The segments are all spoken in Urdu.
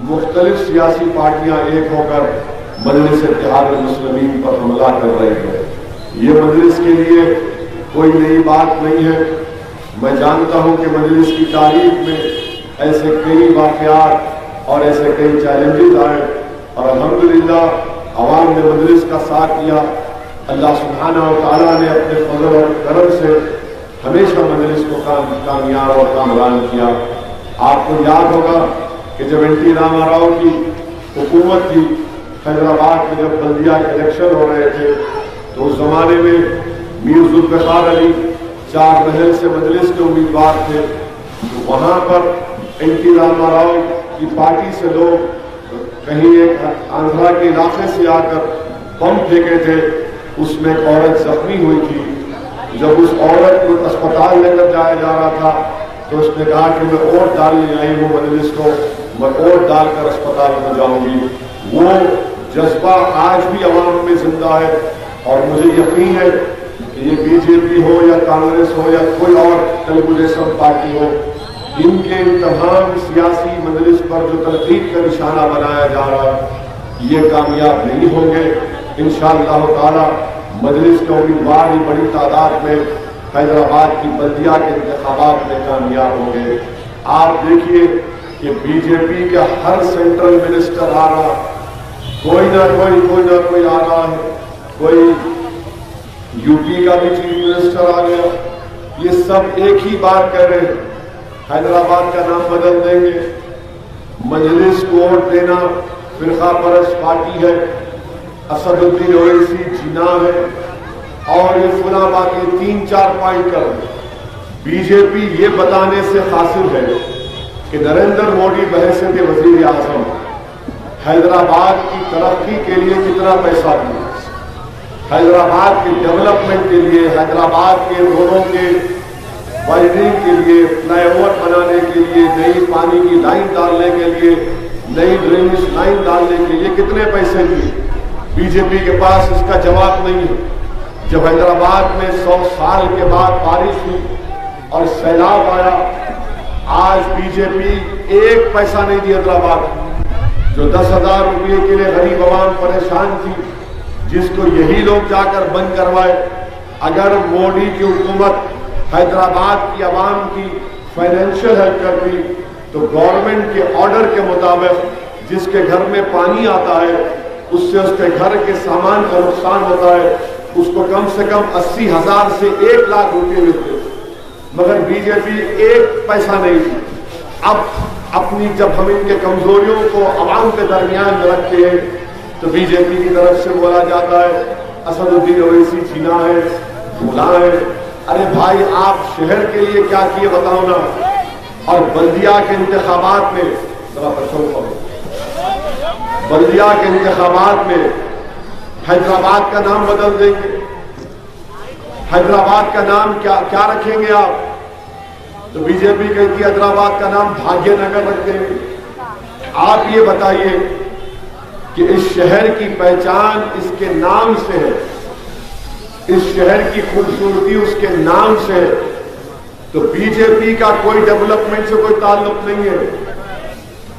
مختلف سیاسی پارٹیاں ایک ہو کر مجلس اتحاد المسلمین پر حملہ کر رہی ہے۔ یہ مجلس کے لیے کوئی نئی بات نہیں ہے۔ میں جانتا ہوں کہ مجلس کی تاریخ میں ایسے کئی واقعات اور ایسے کئی چیلنجز آئے اور الحمدللہ عوام نے مجلس کا ساتھ دیا۔ اللہ سبحانہ و تعالیٰ نے اپنے فضل اور کرم سے ہمیشہ مجلس کو کامیاب اور کامران کیا۔ آپ کو یاد ہوگا کہ جب این ٹی راما راؤ کی حکومت تھی، حیدرآباد میں جب بلدیہ کے الیکشن ہو رہے تھے تو اس زمانے میں میر ذوالفقار علی 4 محل سے مجلس کے امیدوار تھے۔ تو وہاں پر این ٹی راما راؤ کی پارٹی سے لوگ کہیں ایک آندھرا کے علاقے سے آ کر بم پھینکے تھے، اس میں ایک عورت زخمی ہوئی تھی۔ جب اس عورت کو اسپتال لے کر جایا جا رہا تھا تو اس نے کہا کہ میں ووٹ ڈالنے آئی ہوں مجلس کو، میں ووٹ ڈال کر اسپتال میں جاؤں گی۔ وہ جذبہ آج بھی عوام میں زندہ ہے اور مجھے یقین ہے کہ یہ بی جے پی ہو یا کانگریس ہو یا کوئی اور تلگو دیشم پارٹی ہو، ان کے تمام سیاسی مجلس پر جو تنقید کا نشانہ بنایا جا رہا ہے یہ کامیاب نہیں ہوں گے۔ انشاءاللہ تعالی مجلس کے امیدوار ہی بڑی تعداد میں حیدرآباد کی بلدیہ کے انتخابات میں کامیاب ہوں گے۔ آپ دیکھیے کہ بی جے پی کا ہر سینٹرل منسٹر آ رہا، کوئی نہ کوئی آ رہا ہے، کوئی یو پی کا بھی چیف منسٹر آ گیا۔ یہ سب ایک ہی بات کہہ رہے ہیں، حیدرآباد کا نام بدل دیں گے، مجلس کو ووٹ دینا فرقہ پرست پارٹی ہے، اسد الدین اویسی جناح ہے اور یہ فلاں باقی 3-4 پوائنٹ کر بی جے پی یہ بتانے سے قاصر ہے کہ نریندر مودی بحیثیت وزیر اعظم حیدرآباد کی ترقی کے لیے کتنا پیسہ دیا، حیدرآباد کے ڈیولپمنٹ کے لیے، حیدرآباد کے روڈوں کے وائڈنگ کے لیے، فلائی اوور بنانے کے لیے، نئی پانی کی لائن ڈالنے کے لیے، نئی ڈرینیج لائن ڈالنے کے لیے کتنے پیسے دیے۔ بی جے پی کے پاس اس کا جواب نہیں ہے۔ جب حیدرآباد میں 100 سال کے بعد بارش ہوئی اور سیلاب آیا، آج بی جے پی ایک پیسہ نہیں دی حیدرآباد، جو 10,000 روپئے کے لیے غریب عوام پریشان تھی، جس کو یہی لوگ جا کر بند کروائے۔ اگر مودی کی حکومت حیدرآباد کی عوام کی فائنینشیل ہیلپ کرتی تو گورنمنٹ کے آرڈر کے مطابق جس کے گھر میں پانی آتا ہے اس سے اس کے گھر کے سامان کا نقصان ہوتا ہے، اس کو کم سے کم 80,000 سے 1 لاکھ روپئے ملتے، مگر بی جے پی ایک پیسہ نہیں دی۔ اب اپنی جب ہم ان کے کمزوریوں کو عوام کے درمیان رکھتے ہیں تو بی جے پی کی طرف سے بولا جاتا ہے اسد الدین اویسی جناح ہے، فلاں ہے۔ ارے بھائی آپ شہر کے لیے کیا کیے بتاؤ نا۔ اور بلدیہ کے انتخابات میں بلدیہ کے انتخابات میں حیدرآباد کا نام بدل دیں گے، حیدرآباد کا نام کیا رکھیں گے آپ؟ تو بی جے پی کہتی ہے حیدرآباد کا نام بھاگیہ نگر رکھ دیں گے۔ آپ یہ بتائیے کہ اس شہر کی پہچان اس کے نام سے ہے، اس شہر کی خوبصورتی اس کے نام سے ہے، تو بی جے پی کا کوئی ڈیولپمنٹ سے کوئی تعلق نہیں ہے،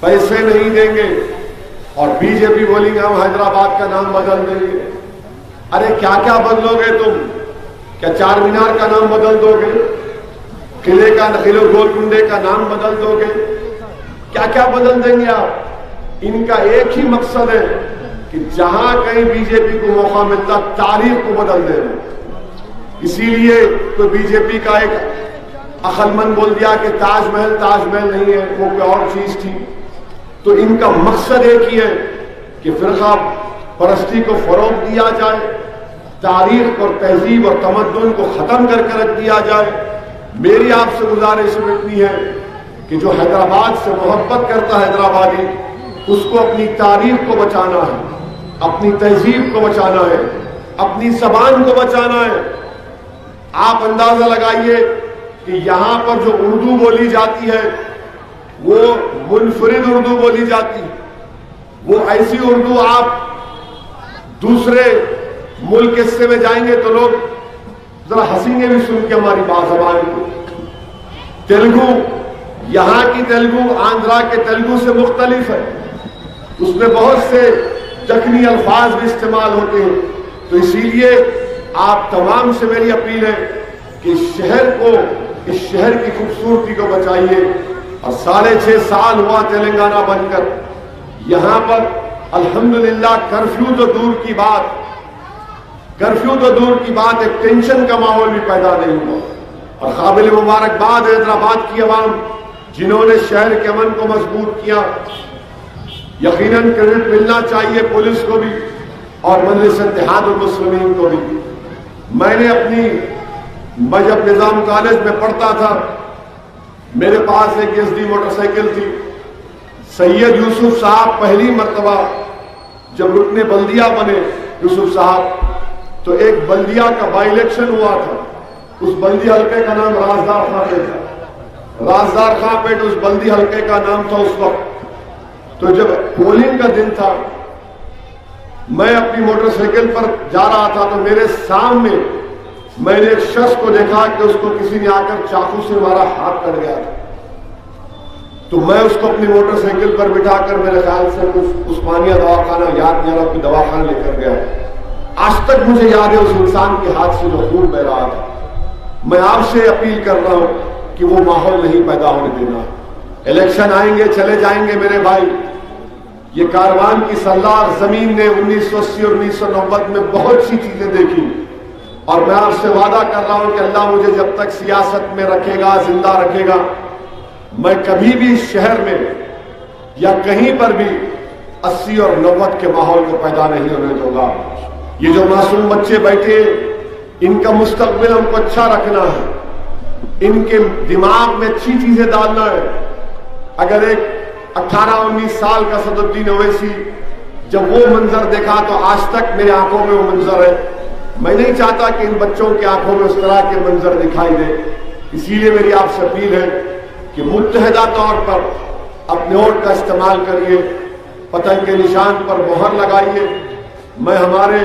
پیسے نہیں دیں گے اور بی جے پی بولیں گے ہم حیدرآباد کا نام بدل دیں گے۔ ارے کیا کیا بدلو گے تم؟ کیا چار مینار کا نام بدل دو گے؟ قلعے گولکنڈے کا نام بدل دو گے؟ کیا کیا بدل دیں گے آپ؟ ان کا ایک ہی مقصد ہے کہ جہاں کہیں بی جے پی کو موقع ملتا تاریخ کو بدل دینا۔ اسی لیے کوئی بی جے پی کا ایک عقل مند بول دیا کہ تاج محل نہیں ہے، وہ کوئی اور چیز تھی۔ تو ان کا مقصد ایک ہی ہے کہ فرقہ پرستی کو فروغ دیا جائے، تاریخ اور تہذیب اور تمدن کو ختم کر کے رکھ دیا جائے۔ میری آپ سے گزارش اتنی ہے کہ جو حیدرآباد سے محبت کرتا ہے حیدرآبادی، اس کو اپنی تاریخ کو بچانا ہے، اپنی تہذیب کو بچانا ہے، اپنی زبان کو بچانا ہے۔ آپ اندازہ لگائیے کہ یہاں پر جو اردو بولی جاتی ہے وہ منفرد اردو بولی جاتی ہے، وہ ایسی اردو آپ دوسرے ملک حصے میں جائیں گے تو لوگ ذرا ہنسیں گے بھی سن کے ہماری بات زبان کو۔ تیلگو یہاں کی تیلگو آندھرا کے تیلگو سے مختلف ہے، اس میں بہت سے دکنی الفاظ بھی استعمال ہوتے ہیں. تو اسی لیے آپ تمام سے میری اپیل ہے کہ اس شہر کی خوبصورتی کو بچائیے. اور 6.5 سال ہوا تلنگانہ بن کر، یہاں پر الحمدللہ کرفیو تو دور کی بات ایک ٹینشن کا ماحول بھی پیدا نہیں ہوا. اور قابل مبارکباد حیدرآباد کی عوام جنہوں نے شہر کے امن کو مضبوط کیا. یقیناً کریڈٹ ملنا چاہیے پولیس کو بھی اور مجلس اتحاد المسلمین کو بھی. میں جب نظام کالج میں پڑھتا تھا، میرے پاس ایک ایس ڈی موٹر سائیکل تھی. سید یوسف صاحب پہلی مرتبہ جب رکن بلدیہ بنے یوسف صاحب، تو ایک بلدیہ کا بائی الیکشن ہوا تھا. اس بلدی حلقے کا نام رازدار خان پیٹ تھا. رازدار خان پیٹ اس بلدی حلقے کا نام تھا اس وقت. تو جب پولنگ کا دن تھا، میں اپنی موٹر سائیکل پر جا رہا تھا تو میرے سامنے میں نے ایک شخص کو دیکھا کہ اس کو کسی نے آ کر چاقو سے مارا، ہاتھ کٹ گیا تھا. تو میں اس کو اپنی موٹر سائیکل پر بٹھا کر میرے خیال سے عثمانیہ دواخانہ یاد نہیں رہا، کوئی دواخانہ لے کر گیا. آج تک مجھے یاد ہے اس انسان کے ہاتھ سے جو خون بہ رہا تھا. میں آپ سے اپیل کر رہا ہوں کہ وہ ماحول نہیں پیدا ہونے دینا. الیکشن آئیں گے چلے جائیں گے میرے بھائی. یہ کاروان کی سالار زمین نے 1980 اور 1990 میں بہت سی چیزیں دیکھی، اور میں آپ سے وعدہ کر رہا ہوں کہ اللہ مجھے جب تک سیاست میں رکھے گا، زندہ رکھے گا، میں کبھی بھی اس شہر میں یا کہیں پر بھی 80 اور 90 کے ماحول کو پیدا نہیں ہونے دوں گا. یہ جو معصوم بچے بیٹھے، ان کا مستقبل ہم کو اچھا رکھنا ہے، ان کے دماغ میں اچھی چیزیں ڈالنا ہے. اگر ایک 18-19 سال کا صدرالدین اویسی جب وہ منظر دیکھا تو آج تک میرے آنکھوں میں وہ منظر ہے. میں نہیں چاہتا کہ ان بچوں کی آنکھوں میں اس طرح کے منظر دکھائی دے. اسی لیے میری آپ سے اپیل ہے کہ متحدہ طور پر اپنے ووٹ کا استعمال کریے، پتنگ کے نشان پر مہر لگائیے. میں ہمارے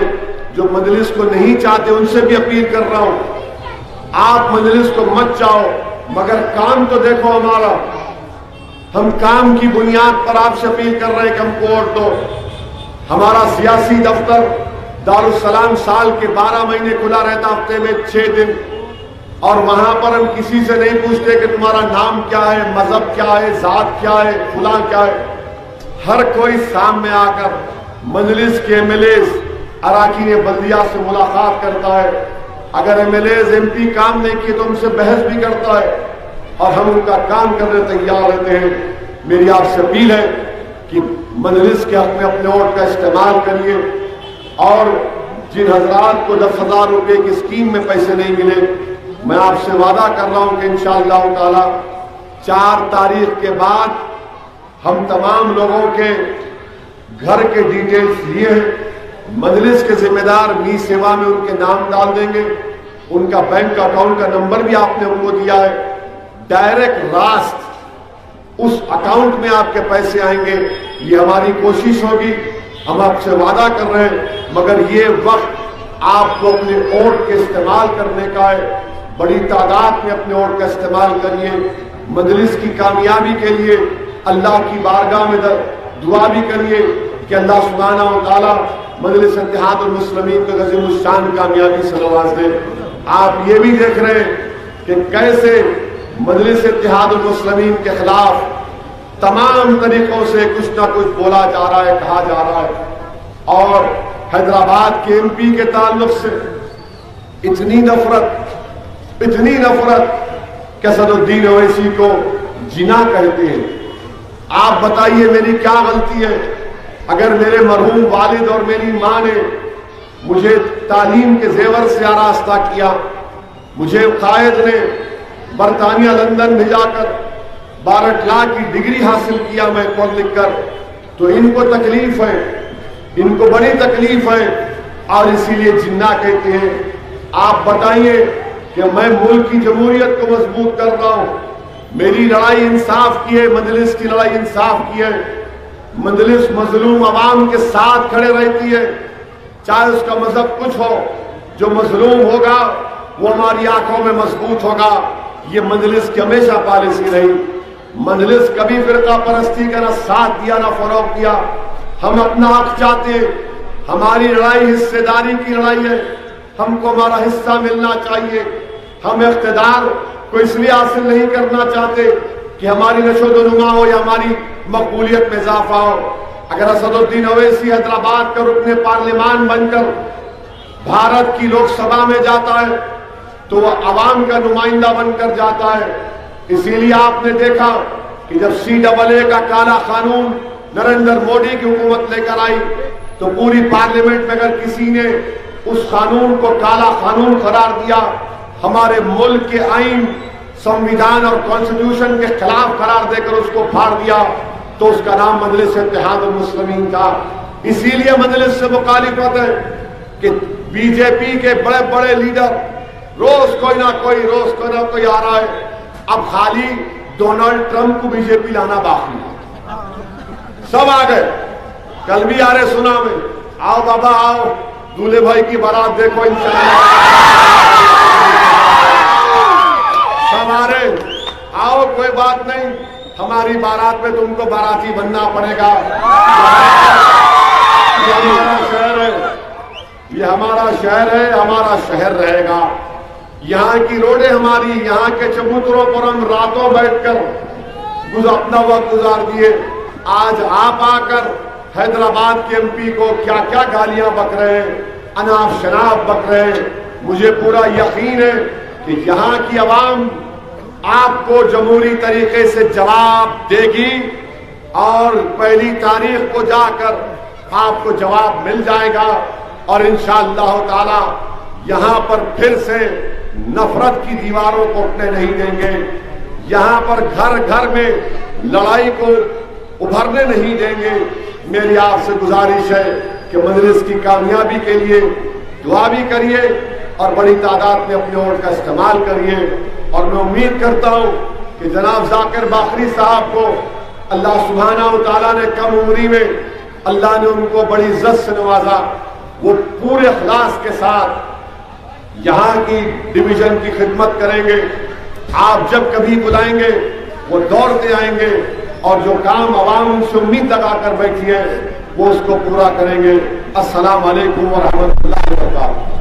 جو مجلس کو نہیں چاہتے ان سے بھی اپیل کر رہا ہوں، آپ مجلس کو مت چاہو مگر کام تو دیکھو ہمارا. ہم کام کی بنیاد پر آپ سے اپیل کر رہے ہیں کہ ہم کو ووٹ دو. ہمارا سیاسی دفتر دارالسلام سال کے 12 مہینے کھلا رہتا، ہفتے میں 6 دن، اور وہاں پر ہم کسی سے نہیں پوچھتے کہ تمہارا نام کیا ہے، مذہب کیا ہے، ذات کیا ہے، فلاں کیا ہے. ہر کوئی سامنے آ کر مجلس کے ایم ایل ایز، اراکین بلدیہ سے ملاقات کرتا ہے. اگر MLAs M P کام نہیں کیے تو ان سے بحث بھی کرتا ہے، اور ہم ان کا کام کرنے تیار رہتے ہیں. میری آپ سے اپیل ہے کہ مجلس کے حق میں اپنے ووٹ کا استعمال کریے. اور جن حضرات کو 10,000 روپے کی اسکیم میں پیسے نہیں ملے، میں آپ سے وعدہ کر رہا ہوں کہ انشاءاللہ تعالی 4 تاریخ کے بعد ہم تمام لوگوں کے گھر کے ڈیٹیلز لیے ہیں. مجلس کے ذمہ دار می سیوا میں ان کے نام ڈال دیں گے. ان کا بینک اکاؤنٹ کا نمبر بھی آپ نے ان کو دیا ہے. ڈائریکٹ راست اس اکاؤنٹ میں آپ کے پیسے آئیں گے. یہ ہماری کوشش ہوگی. ہم آپ سے وعدہ کر رہے ہیں، مگر یہ وقت آپ کو اپنے ووٹ کے استعمال کرنے کا ہے. بڑی تعداد میں اپنے ووٹ کا استعمال کریے. مجلس کی کامیابی کے لیے اللہ کی بارگاہ میں دعا بھی کریے کہ اللہ سبحانہ و تعالی مجلس اتحاد المسلمین کو عظیم الشان کامیابی سے نواز دے. آپ یہ بھی دیکھ رہے ہیں کہ کیسے مجلس اتحاد المسلمین کے خلاف تمام طریقوں سے کچھ نہ کچھ بولا جا رہا ہے، کہا جا رہا ہے. اور حیدرآباد کے ایم پی کے تعلق سے اتنی نفرت کہ اسدالدین اویسی کو جنا کہتے ہیں. آپ بتائیے میری کیا غلطی ہے؟ اگر میرے مرحوم والد اور میری ماں نے مجھے تعلیم کے زیور سے آراستہ کیا، مجھے قائد نے برطانیہ لندن بھیجا کر 12 لاکھ کی ڈگری حاصل کیا میں پڑھ لکھ کر، تو ان کو تکلیف ہے، ان کو بڑی تکلیف ہے، اور اسی لیے جنہ کہتے ہیں. آپ بتائیے کہ میں ملک کی جمہوریت کو مضبوط کر رہا ہوں. میری لڑائی انصاف کی ہے، مجلس کی لڑائی انصاف کی ہے. مجلس مظلوم عوام کے ساتھ کھڑے رہتی ہے، چاہے اس کا مذہب کچھ ہو. جو مظلوم ہوگا وہ ہماری آنکھوں میں مضبوط ہوگا. یہ مجلس کی ہمیشہ پالیسی رہی. مجلس کبھی فرقہ پرستی کا نہ ساتھ دیا نہ فروغ دیا. ہم اپنا حق چاہتے ہیں. ہماری لڑائی حصے داری کی لڑائی ہے. ہم کو ہمارا حصہ ملنا چاہیے. ہم اقتدار کو اس لیے حاصل نہیں کرنا چاہتے کہ ہماری نشو و نما ہو یا ہماری مقبولیت میں اضافہ ہو. اگر اسد الدین اویسی حیدرآباد کا رکن پارلیمان بن کر بھارت کی لوک سبھا میں جاتا ہے تو وہ عوام کا نمائندہ بن کر جاتا ہے. اسی لیے آپ نے دیکھا کہ جب CAA کا کالا قانون نریندر مودی کی حکومت لے کر آئی تو پوری پارلیمنٹ میں اگر کسی نے اس قانون کو کالا قانون قرار دیا, ہمارے ملک کے آئین, سنویدھان اور کانسٹیٹیوشن کے خلاف قرار دے کر اس کو پھاڑ دیا, تو اس کا نام مجلس اتحاد المسلمین تھا. اسی لیے مجلس سے مخالفت ہے کہ BJP کے بڑے بڑے لیڈر روز کوئی نہ کوئی آ رہا ہے. اب خالی ڈونلڈ ٹرمپ کو BJP لانا باقی ہے. سب آ گئے. کل بھی آ رہے سنا میں, آؤ بابا آؤ, دولہے بھائی کی بارات دیکھو انشاءاللہ. سب آ رہے, آؤ کوئی بات نہیں, ہماری بارات میں تم کو باراتی بننا پڑے گا. یہ ہمارا شہر ہے, یہ ہمارا شہر ہے, ہمارا شہر رہے گا. یہاں کی روڈیں ہماری, یہاں کے چبوتروں پر ہم راتوں بیٹھ کر اپنا وقت گزار دیے. آج آپ آ کر حیدرآباد کے MP کو کیا کیا گالیاں بک رہے ہیں, اناف شناف بک رہے ہیں. مجھے پورا یقین ہے کہ یہاں کی عوام آپ کو جمہوری طریقے سے جواب دے گی اور 1 تاریخ کو جا کر آپ کو جواب مل جائے گا. اور انشاءاللہ تعالی یہاں پر پھر سے نفرت کی دیواروں کو اٹھنے نہیں دیں گے. یہاں پر گھر گھر میں لڑائی کو ابھرنے نہیں دیں گے. میری آپ سے گزارش ہے کہ مجلس کی کامیابی کے لیے دعا بھی کریے اور بڑی تعداد میں اپنے ووٹ کا استعمال کریے. اور میں امید کرتا ہوں کہ جناب ذاکر باقری صاحب کو اللہ سبحانہ و تعالیٰ نے کم عمری میں اللہ نے ان کو بڑی عزت سے نوازا. وہ پورے اخلاص کے ساتھ یہاں کی ڈویژن کی خدمت کریں گے. آپ جب کبھی بلائیں گے وہ دوڑتے آئیں گے اور جو کام عوام ان سے امید لگا کر بیٹھی ہے وہ اس کو پورا کریں گے. السلام علیکم ورحمۃ اللہ وبرکاتہ.